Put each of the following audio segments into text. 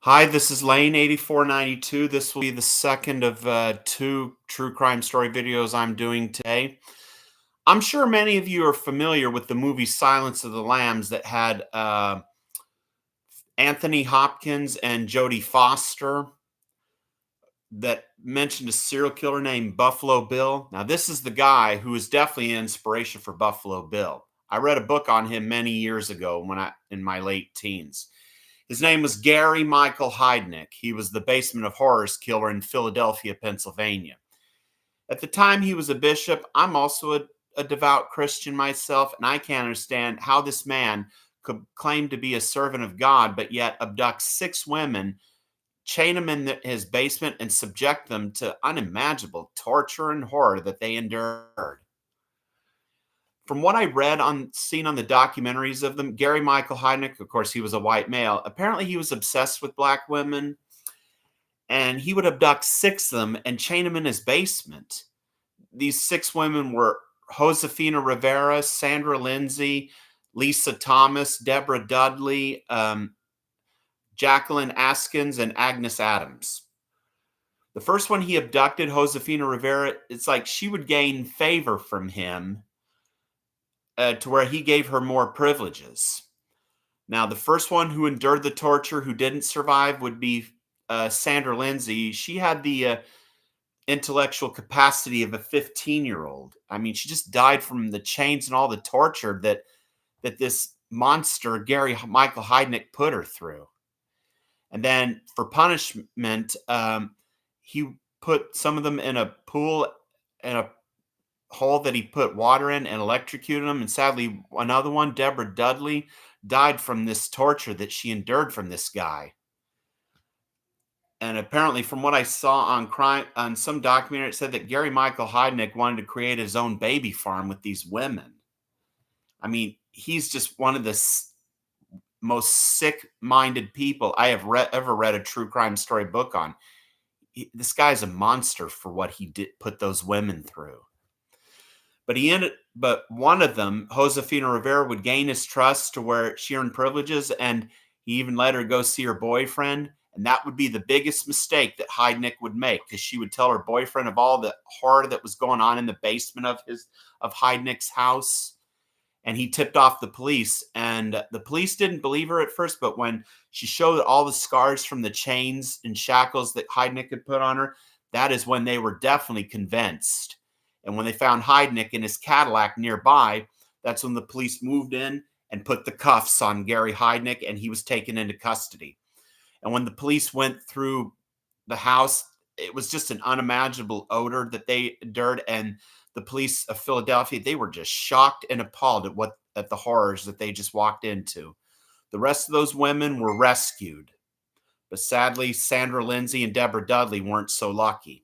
Hi, this is Lane8492. This will be the second of two true crime story videos I'm doing today. I'm sure many of you are familiar with the movie Silence of the Lambs that had Anthony Hopkins and Jodie Foster that mentioned a serial killer named Buffalo Bill. Now, this is the guy who is definitely an inspiration for Buffalo Bill. I read a book on him many years ago in my late teens. His name was Gary Michael Heidnik. He was the basement of horrors killer in Philadelphia, Pennsylvania. At the time he was a bishop, I'm also a devout Christian myself, and I can't understand how this man could claim to be a servant of God, but yet abduct six women, chain them in his basement, and subject them to unimaginable torture and horror that they endured. From what I read seen on the documentaries of them, Gary Michael Heidnik, of course, he was a white male. Apparently, he was obsessed with black women, and he would abduct six of them and chain them in his basement. These six women were Josefina Rivera, Sandra Lindsay, Lisa Thomas, Deborah Dudley, Jacqueline Askins, and Agnes Adams. The first one he abducted, Josefina Rivera, it's like she would gain favor from him to where he gave her more privileges. Now, the first one who endured the torture, who didn't survive, would be Sandra Lindsay. She had the intellectual capacity of a 15-year-old. I mean, she just died from the chains and all the torture that this monster, Gary Michael Heidnik, put her through. And then for punishment, he put some of them in a pool in a hole that he put water in and electrocuted them. And sadly, another one, Deborah Dudley, died from this torture that she endured from this guy. And apparently, from what I saw on some documentary, it said that Gary Michael Heidnik wanted to create his own baby farm with these women. I mean, he's just one of the most sick-minded people I have ever read a true crime story book on. This guy's a monster for what he did put those women through. But one of them, Josefina Rivera, would gain his trust to where she earned privileges, and he even let her go see her boyfriend. And that would be the biggest mistake that Heidnik would make, because she would tell her boyfriend of all the horror that was going on in the basement of Heidnik's house. And he tipped off the police, and the police didn't believe her at first, but when she showed all the scars from the chains and shackles that Heidnik had put on her, that is when they were definitely convinced. And when they found Heidnik in his Cadillac nearby, that's when the police moved in and put the cuffs on Gary Heidnik, and he was taken into custody. And when the police went through the house, it was just an unimaginable odor that they endured. And the police of Philadelphia, they were just shocked and appalled at the horrors that they just walked into. The rest of those women were rescued. But sadly, Sandra Lindsay and Deborah Dudley weren't so lucky.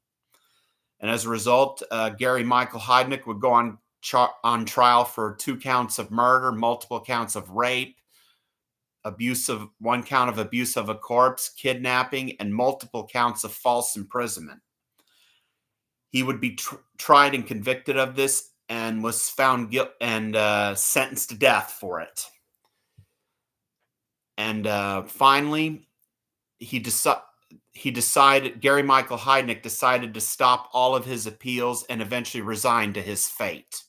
And as a result, Gary Michael Heidnik would go on trial for 2 counts of murder, multiple counts of rape, one count of abuse of a corpse, kidnapping, and multiple counts of false imprisonment. He would be tried and convicted of this and was found guilty and sentenced to death for it. And finally, Gary Michael Heidnik decided to stop all of his appeals and eventually resigned to his fate.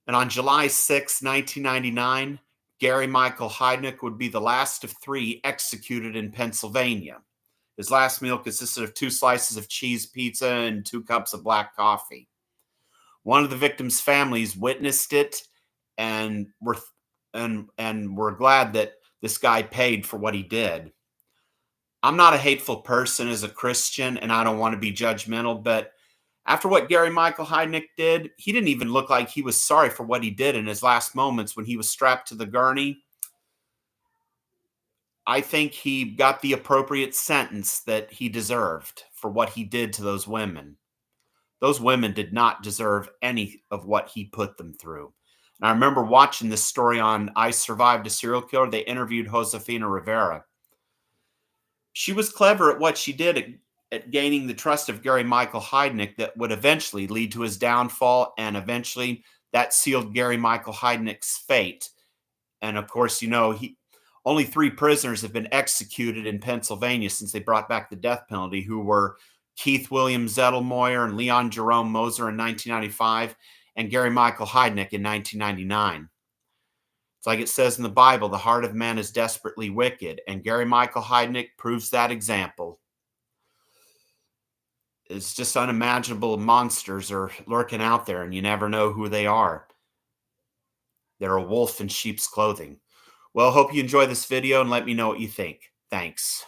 And on July 6, 1999, Gary Michael Heidnik would be the last of 3 executed in Pennsylvania. His last meal consisted of 2 slices of cheese pizza and 2 cups of black coffee. One of the victims' families witnessed it and were glad that this guy paid for what he did. I'm not a hateful person as a Christian, and I don't want to be judgmental, but after what Gary Michael Heidnik did, he didn't even look like he was sorry for what he did in his last moments when he was strapped to the gurney. I think he got the appropriate sentence that he deserved for what he did to those women. Those women did not deserve any of what he put them through. And I remember watching this story on I Survived a Serial Killer. They interviewed Josefina Rivera. She was clever at what she did at gaining the trust of Gary Michael Heidnik that would eventually lead to his downfall, and eventually that sealed Gary Michael Heidnik's fate. And of course, Only 3 prisoners have been executed in Pennsylvania since they brought back the death penalty, who were Keith William Zettelmoyer and Leon Jerome Moser in 1995 and Gary Michael Heidnik in 1999. It's like it says in the Bible, the heart of man is desperately wicked, and Gary Michael Heidnik proves that example. It's just unimaginable monsters are lurking out there, and you never know who they are. They're a wolf in sheep's clothing. Well, hope you enjoy this video and let me know what you think. Thanks.